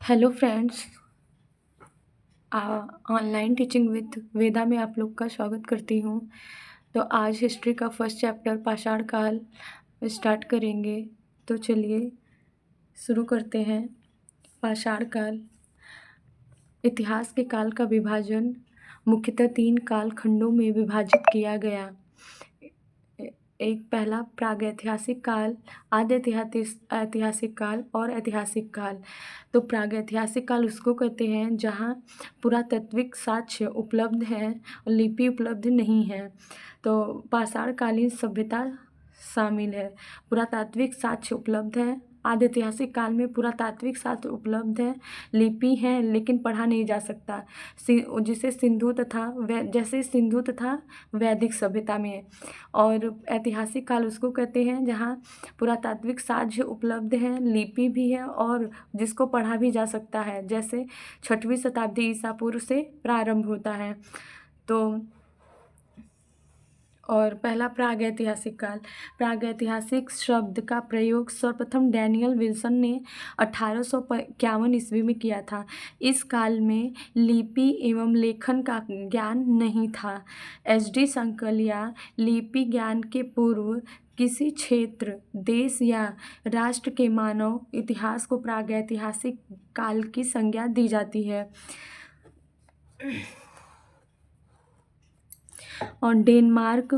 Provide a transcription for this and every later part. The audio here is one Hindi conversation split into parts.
Hello friends. Online teaching with Veda में आप लोग का स्वागत करती हूँ। तो आज हिस्ट्री का फर्स्ट चैप्टर पाषाण काल स्टार्ट करेंगे। तो चलिए शुरू करते हैं। पाषाण काल। इतिहास के काल का विभाजन मुख्यतः 3 कालखंडों में विभाजित किया गया। एक पहला प्रागैतिहासिक काल, आद्य ऐतिहासिक काल और ऐतिहासिक काल। तो प्रागैतिहासिक काल उसको कहते हैं जहाँ पुरातात्विक साक्ष्य उपलब्ध हैं और लिपि उपलब्ध नहीं है। तो पाषाणकालीन सभ्यता शामिल है। पुरातात्विक साक्ष्य उपलब्ध है। आद्य ऐतिहासिक काल में पुरातात्विक साक्ष्य उपलब्ध है, लिपि है लेकिन पढ़ा नहीं जा सकता, जिसे सिंधु तथा वैदिक सभ्यता में है। और ऐतिहासिक काल उसको कहते हैं जहाँ पुरातात्विक साक्ष्य उपलब्ध हैं, लिपि भी है और जिसको पढ़ा भी जा सकता है, जैसे 6वीं शताब्दी ईसा पूर्व से प्रारंभ होता है। तो और पहला प्रागैतिहासिक काल। प्रागैतिहासिक शब्द का प्रयोग सर्वप्रथम डैनियल विल्सन ने 1851 ईस्वी में किया था। इस काल में लिपि एवं लेखन का ज्ञान नहीं था। एच.डी. संकलिया लिपि ज्ञान के पूर्व किसी क्षेत्र, देश या राष्ट्र के मानव इतिहास को प्रागैतिहासिक काल की संज्ञा दी जाती है। और डेनमार्क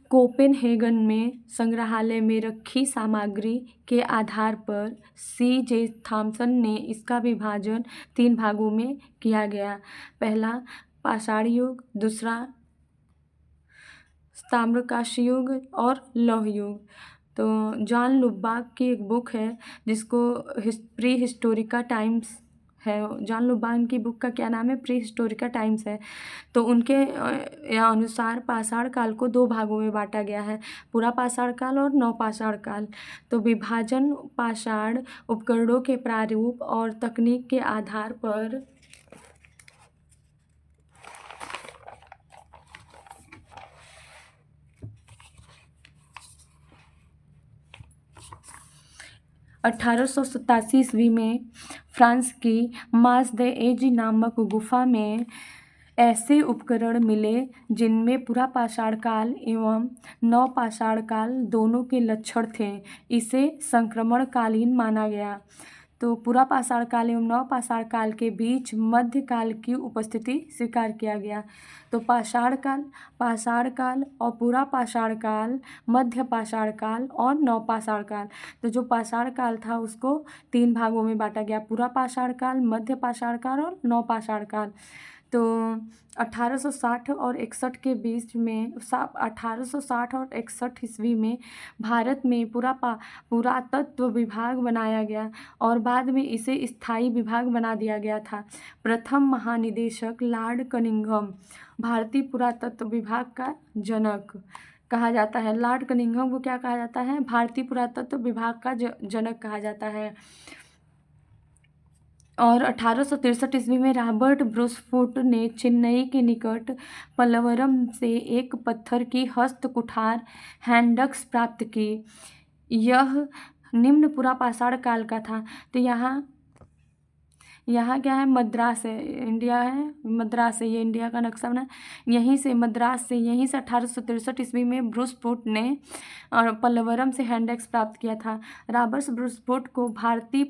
कोपेनहेगन में संग्रहालय में रखी सामग्री के आधार पर C.J. थॉमसन ने इसका विभाजन 3 भागों में किया गया। पहला पाषाण युग, दूसरा ताम्रकांस्य युग और लौह युग। तो जॉन लुबाक की एक बुक है जिसको प्री हिस्टोरिका टाइम्स है। जॉन लुबाक की बुक का क्या नाम है? प्री हिस्टोरिका टाइम्स है। तो उनके अनुसार पाषाण काल को 2 भागों में बांटा गया है, पूरा पाषाण काल और नवपाषाण काल। तो विभाजन पाषाण उपकरणों के प्रारूप और तकनीक के आधार पर 1887 ईस्वी में फ्रांस की मास द एज नामक गुफा में ऐसे उपकरण मिले जिनमें पूरा पाषाण काल एवं नवपाषाण काल दोनों के लक्षण थे। इसे संक्रमणकालीन माना गया। तो पूरा पाषाण काल एवं नवपाषाण काल के बीच मध्यकाल की उपस्थिति स्वीकार किया गया। तो पाषाण काल और पूरा पाषाण काल, मध्य पाषाण काल और नवपाषाण काल। तो जो पाषाण काल था उसको 3 भागों में बांटा गया, पूरा पाषाण काल, मध्य पाषाण काल और नवपाषाण काल। तो 1860 और 61 के बीच में 1860 और 61 ईस्वी में भारत में पुरातत्व विभाग बनाया गया और बाद में इसे स्थायी विभाग बना दिया गया था। प्रथम महानिदेशक लॉर्ड कनिंघम भारतीय पुरातत्व विभाग का जनक कहा जाता है। लॉर्ड कनिंघम को क्या कहा जाता है? भारतीय पुरातत्व विभाग का जनक कहा जाता है। और 1863 ईस्वी में रॉबर्ट ब्रूसफुट ने चेन्नई के निकट पल्लवरम से एक पत्थर की हस्त कुठार हैंडक्स प्राप्त की। यह निम्न पूरा पाषाण काल का था। तो यहाँ क्या है? मद्रास है, इंडिया है, मद्रास है, ये इंडिया का नक्शा बना। यहीं से 1863 ईस्वी में ब्रूसफुट ने और पल्लवरम से हैंडक्स प्राप्त किया था। रॉबर्ट ब्रूसफुट को भारतीय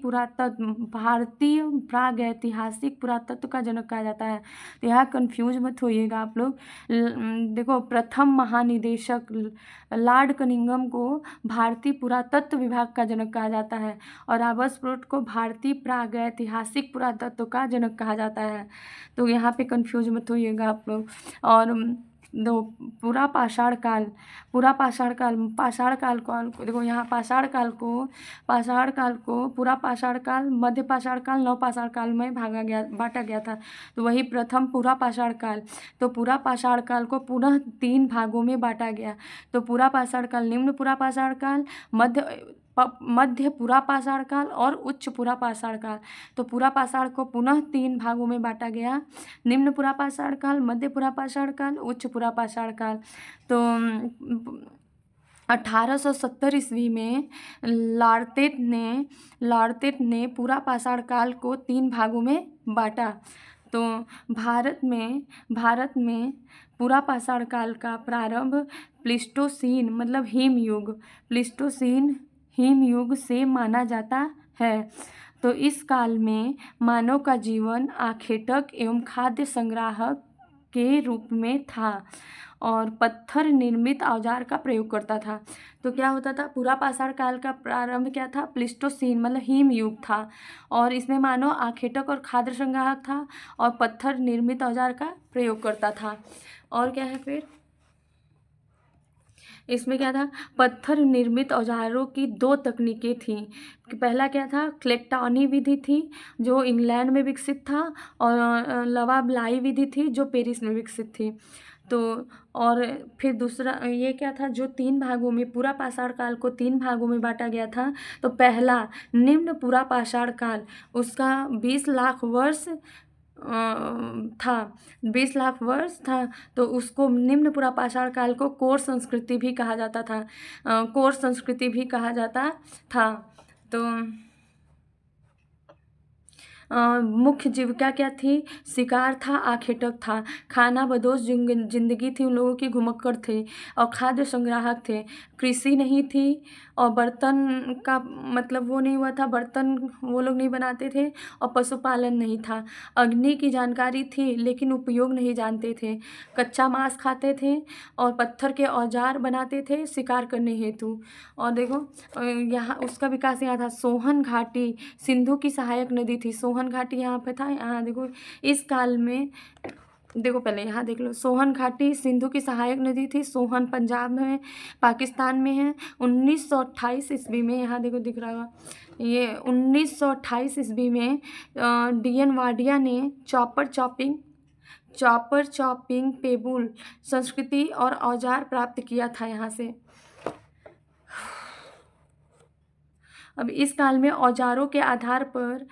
प्रागैतिहासिक पुरातत्व का जनक कहा जाता है। तो यहाँ कंफ्यूज मत होइएगा आप लोग। देखो, प्रथम महानिदेशक लॉर्ड कनिंघम को भारतीय पुरातत्व विभाग का जनक कहा जाता है और रॉबर्ट ब्रूसफुट को भारतीय प्रागैतिहासिक पुरातत्व का जनक कहा जाता है। तो यहाँ पे कंफ्यूज मत होइएगा आप लोग। और दो पूरा पाषाण काल को देखो, यहाँ पाषाण काल को पूरा पाषाण काल, मध्य पाषाण काल, नवपाषाण काल में बांटा गया था। तो वही प्रथम पूरा पाषाण काल। तो पूरा पाषाण काल को पुनः 3 भागों में बांटा गया। तो पूरा पाषाण काल, निम्न पूरा पाषाण काल, मध्य पूरा पाषाण काल और उच्च पूरा पाषाण काल। तो पूरा पाषाण को पुनः 3 भागों में बांटा गया, निम्न पूरा पाषाण काल, मध्य पूरा पाषाण काल, उच्च पूरा पाषाण काल। तो 1870 ईस्वी में लार्तेट ने पूरा पाषाण काल को 3 भागों में बांटा। तो भारत में पूरा पाषाण काल का प्रारंभ प्लीस्टोसीन मतलब हिम युग से माना जाता है। तो इस काल में मानव का जीवन आखेटक एवं खाद्य संग्राहक के रूप में था और पत्थर निर्मित औजार का प्रयोग करता था। तो क्या होता था, पूरा पाषाण काल का प्रारंभ क्या था, प्लीस्टोसीन मतलब हिम युग था और इसमें मानव आखेटक और खाद्य संग्राहक था और पत्थर निर्मित औजार का प्रयोग करता था। और क्या है फिर इसमें क्या था, पत्थर निर्मित औजारों की 2 तकनीकें थीं। पहला क्या था, क्लेक्टॉनी विधि थी जो इंग्लैंड में विकसित था और लवा ब्लाई विधि थी जो पेरिस में विकसित थी। तो और फिर दूसरा ये क्या था, जो 3 भागों में पूरा पाषाण काल को 3 भागों में बांटा गया था। तो पहला निम्न पूरा पाषाण काल, उसका 20 लाख वर्ष था 20 लाख वर्ष था। तो उसको निम्न पूरा पाषाण काल को कोर संस्कृति भी कहा जाता था तो मुख्य जीविका क्या थी, शिकार था, आखेटक था, खाना बदोश जिंदगी थी उन लोगों की, घुमक्कड़ थे और खाद्य संग्राहक थे। कृषि नहीं थी और बर्तन का मतलब वो नहीं हुआ था, बर्तन वो लोग नहीं बनाते थे और पशुपालन नहीं था। अग्नि की जानकारी थी लेकिन उपयोग नहीं जानते थे। कच्चा मांस खाते थे और पत्थर के औजार बनाते थे शिकार करने हेतु। और देखो यहाँ उसका विकास यहाँ था। सोहन घाटी सिंधु की सहायक नदी थी। सोहन घाटी यहाँ पे था। यहाँ देखो इस काल में देखो पहले यहाँ देख लो, सोहन घाटी सिंधु की सहायक नदी थी। सोहन पंजाब में पाकिस्तान में है। 1928 ईस्वी में यहाँ देखो दिख रहा होगा, ये 1928 ईस्वी में डीएन वाडिया ने चॉपर चॉपिंग पेबुल संस्कृति और औजार प्राप्त किया था यहाँ से। अब इस काल में औजारों के आधार पर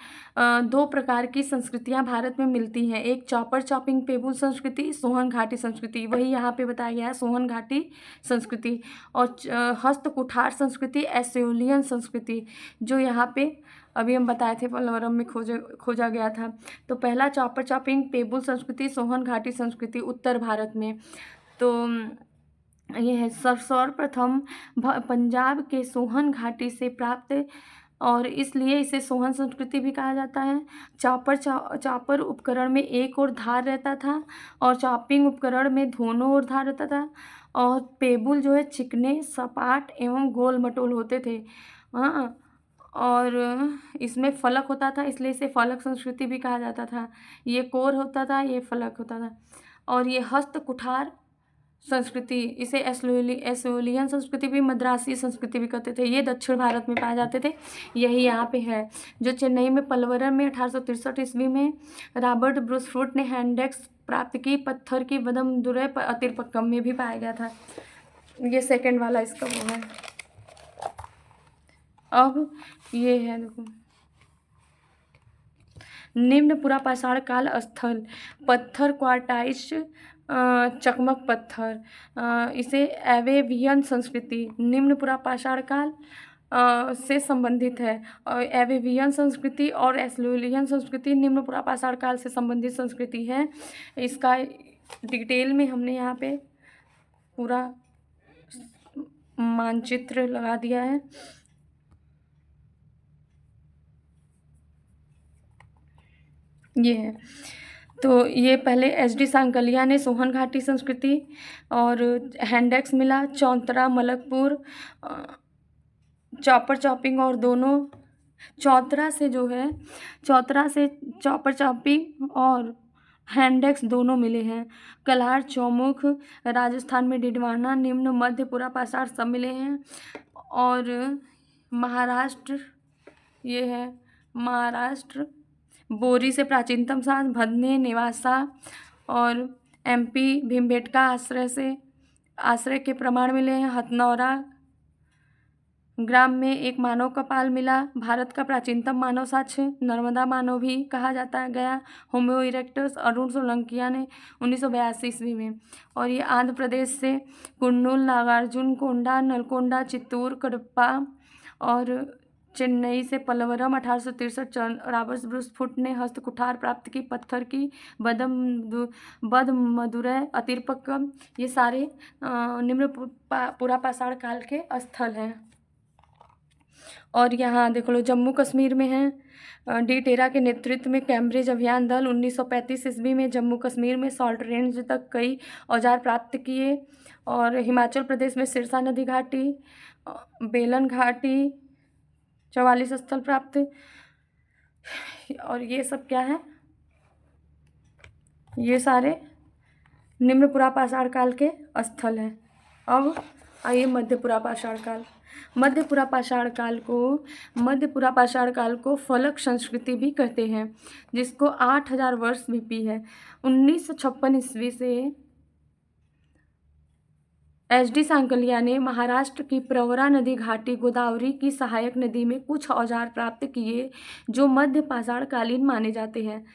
2 प्रकार की संस्कृतियां भारत में मिलती हैं। एक चॉपर चॉपिंग पेबुल संस्कृति, सोहन घाटी संस्कृति, वही यहाँ पे बताया गया है सोहन घाटी संस्कृति। और हस्त कुठार संस्कृति, एस्योलियन संस्कृति, जो यहाँ पे अभी हम बताए थे पलवरम में खोजा गया था। तो पहला चॉपर चॉपिंग पेबुल संस्कृति, सोहन घाटी संस्कृति उत्तर भारत में। तो ये है सर्वप्रथम पंजाब के सोहन घाटी से प्राप्त और इसलिए इसे सोहन संस्कृति भी कहा जाता है। चॉपर उपकरण में एक ओर धार रहता था और चॉपिंग उपकरण में दोनों ओर धार रहता था। और पेबुल जो है चिकने, सपाट एवं गोल मटोल होते थे। हाँ, और इसमें फलक होता था इसलिए इसे फलक संस्कृति भी कहा जाता था। ये कोर होता था, ये फलक होता था। और ये हस्त कुठार संस्कृति, इसे एस्योलियन संस्कृति भी, मद्रासी संस्कृति भी कहते थे। ये दक्षिण भारत में पाए जाते थे। यही यहाँ पे है जो चेन्नई में पलवरम में 1863 ईस्वी में रॉबर्ट ब्रूसफुट ने हैंडेक्स प्राप्त की। पत्थर की वदमदुरै अतिरपक्कम में भी पाया गया था। ये सेकंड वाला इसका वो है। अब ये है देखो, निम्न पूरा पाषाण काल स्थल, पत्थर क्वार्टाइज चकमक पत्थर, इसे एवेवियन संस्कृति निम्न पूरा पाषाण काल से संबंधित है। और एवेवियन संस्कृति और एस्योलियन संस्कृति निम्न पूरा पाषाण काल से संबंधित संस्कृति है। इसका डिटेल में हमने यहाँ पे पूरा मानचित्र लगा दिया है। ये है तो ये पहले एच.डी. सांकलिया ने सोहन घाटी संस्कृति और हैंडेक्स मिला, चौंतरा, मलकपुर, चॉपर चॉपिंग और दोनों चौतरा से चॉपर चॉपिंग और हैंडेक्स दोनों मिले हैं। कलार, चौमुख राजस्थान में डिडवाना, निम्न मध्य पूरा पाषाण सब मिले हैं। और महाराष्ट्र, ये है महाराष्ट्र, बोरी से प्राचीनतम साज, भदने, नेवासा और एमपी भीमबेटका आश्रय के प्रमाण मिले हैं। हथनौरा ग्राम में एक मानव कपाल मिला। भारत का प्राचीनतम मानव साक्ष्य नर्मदा मानव भी कहा जाता है गया। होमो इरेक्टस अरुण सोलंकिया ने 1982 ईस्वी में। और ये आंध्र प्रदेश से कुन्नूल, नागार्जुन कोंडा, नलकोंडा, चित्तूर, कडप्पा और चेन्नई से पलवरम 1863 रॉबर्ट ब्रूस फुट ने हस्त कुठार प्राप्त की। पत्थर की बद मदुरै अतिरपक्कम, ये सारे निम्न पुरापाषाण काल के स्थल हैं। और यहाँ देख लो जम्मू कश्मीर में है। डी टेरा के नेतृत्व में कैम्ब्रिज अभियान दल 1935 ईस्वी में जम्मू कश्मीर में सॉल्ट रेंज तक कई औजार प्राप्त किए। और हिमाचल प्रदेश में सिरसा नदी घाटी, बेलन घाटी 44 स्थल प्राप्त। और ये सब क्या है, ये सारे निम्न पुरापाषाण काल के स्थल हैं। अब आइए मध्य पुरापाषाण काल। मध्य पुरापाषाण काल को फलक संस्कृति भी कहते हैं, जिसको 8000 वर्ष बीपी है। 1956 ईस्वी से एच.डी. सांकलिया ने महाराष्ट्र की प्रवरा नदी घाटी गोदावरी की सहायक नदी में कुछ औजार प्राप्त किए जो मध्य पाषाण कालीन माने जाते हैं।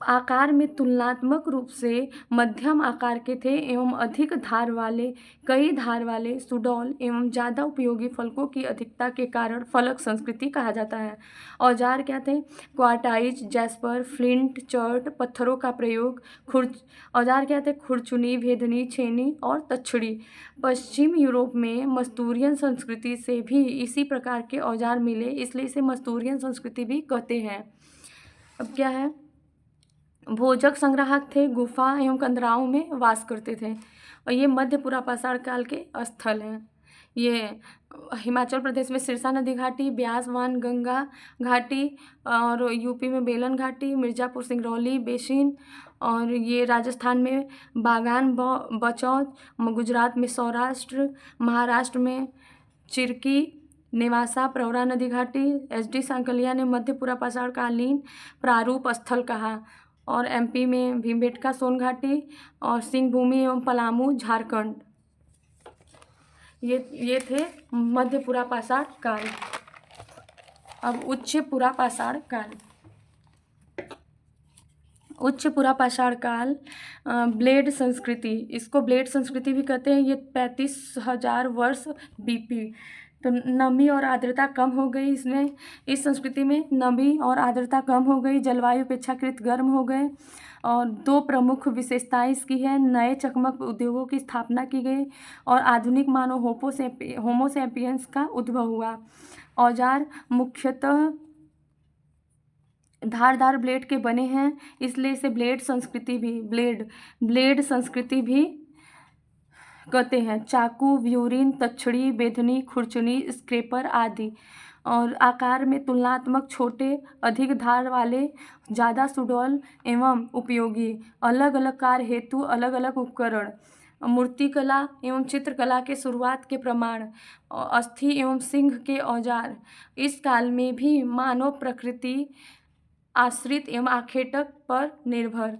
आकार में तुलनात्मक रूप से मध्यम आकार के थे एवं अधिक धार वाले, कई धार वाले, सुडौल एवं ज़्यादा उपयोगी फलकों की अधिकता के कारण फलक संस्कृति कहा जाता है। औजार क्या थे? क्वार्टाइज, जैस्पर, फ्लिंट, चर्ट, पत्थरों का प्रयोग। औजार क्या थे? खुरचुनी, भेदनी, छेनी और तछड़ी। पश्चिम यूरोप में मस्तूरियन संस्कृति से भी इसी प्रकार के औजार मिले, इसलिए इसे मस्तूरियन संस्कृति भी कहते हैं। अब क्या है? भोजक संग्राहक थे, गुफा एवं कंदराओं में वास करते थे। और ये मध्य पुरापाषाण काल के स्थल हैं। ये हिमाचल प्रदेश में सिरसा नदी घाटी, ब्यास वान गंगा घाटी, और यूपी में बेलन घाटी, मिर्ज़ापुर सिंगरौली बेसिन, और ये राजस्थान में बागान बचौद, गुजरात में सौराष्ट्र, महाराष्ट्र में चिरकी, नेवासा, प्रवरा नदी घाटी। एच.डी. सांकलिया ने मध्य पुरापाषाण कालीन प्रारूप स्थल कहा। और एमपी में भीमबेटका सोन घाटी और सिंह भूमि एवं पलामू झारखंड। ये थे मध्य पुरापाषाण काल। अब उच्च पुरापाषाण काल। उच्च पुरापाषाण काल ब्लेड संस्कृति, इसको ब्लेड संस्कृति भी कहते हैं। ये 35,000 वर्ष बीपी। तो नमी और आर्द्रता कम हो गई इसमें, इस संस्कृति में नमी और आर्द्रता कम हो गई, जलवायु अपेक्षाकृत गर्म हो गए। और दो प्रमुख विशेषताएं इसकी है, नए चकमक उद्योगों की स्थापना की गई और आधुनिक मानव होमो सैपियंस का उद्भव हुआ। औजार मुख्यतः धारदार ब्लेड के बने हैं, इसलिए इसे ब्लेड संस्कृति भी कहते हैं। चाकू, व्यूरिन, तछड़ी, बेधनी, खुरचुनी, स्क्रैपर आदि। और आकार में तुलनात्मक छोटे, अधिक धार वाले, ज़्यादा सुडौल एवं उपयोगी। अलग अलग कार्य हेतु अलग अलग उपकरण। मूर्तिकला एवं चित्रकला के शुरुआत के प्रमाण। अस्थि एवं सिंह के औजार। इस काल में भी मानव प्रकृति आश्रित एवं आखेटक पर निर्भर,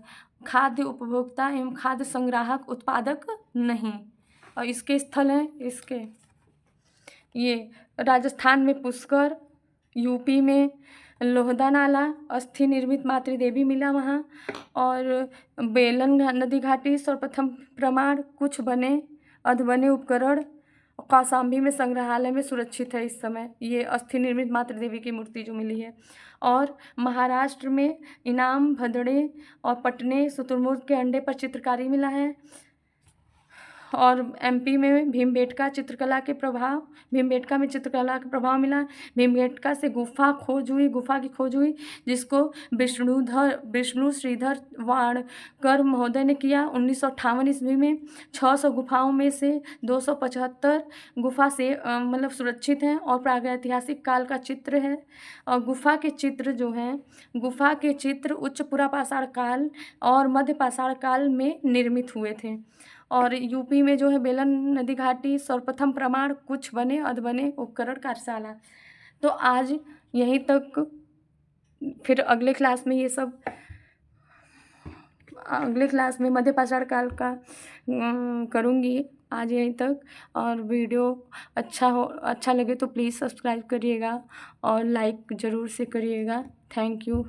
खाद्य उपभोक्ता एवं खाद्य संग्राहक, उत्पादक नहीं। और इसके स्थल हैं ये राजस्थान में पुष्कर, यूपी में लोहदा नाला, अस्थि निर्मित मातृदेवी मिला वहाँ। और बेलन नदी घाटी सर्वप्रथम प्रमाण, कुछ बने अधबने उपकरण। कौशाम्बी में संग्रहालय में सुरक्षित है इस समय ये अस्थि निर्मित मातृदेवी की मूर्ति जो मिली है। और महाराष्ट्र में इनाम, भदड़े और पटने शुतुरमुर्ग के अंडे पर चित्रकारी मिला है। और एमपी में भीमबेटका में चित्रकला के प्रभाव मिला। भीमबेटका से गुफा की खोज हुई, जिसको विष्णु श्रीधर वाणकर महोदय ने किया 1958 ईस्वी में। 600 गुफाओं में से 275 गुफा से मतलब सुरक्षित हैं और प्रागैतिहासिक काल का चित्र है। और गुफा के चित्र उच्च पुरापाषाण काल और मध्य पाषाण काल में निर्मित हुए थे। और यूपी में जो है बेलन नदी घाटी सर्वप्रथम प्रमाण, कुछ बने अधबने उपकरण कार्यशाला। तो आज यहीं तक, फिर अगले क्लास में मध्य पाषाण काल का करूँगी। आज यहीं तक। और वीडियो अच्छा लगे तो प्लीज़ सब्सक्राइब करिएगा और लाइक ज़रूर से करिएगा। Thank you.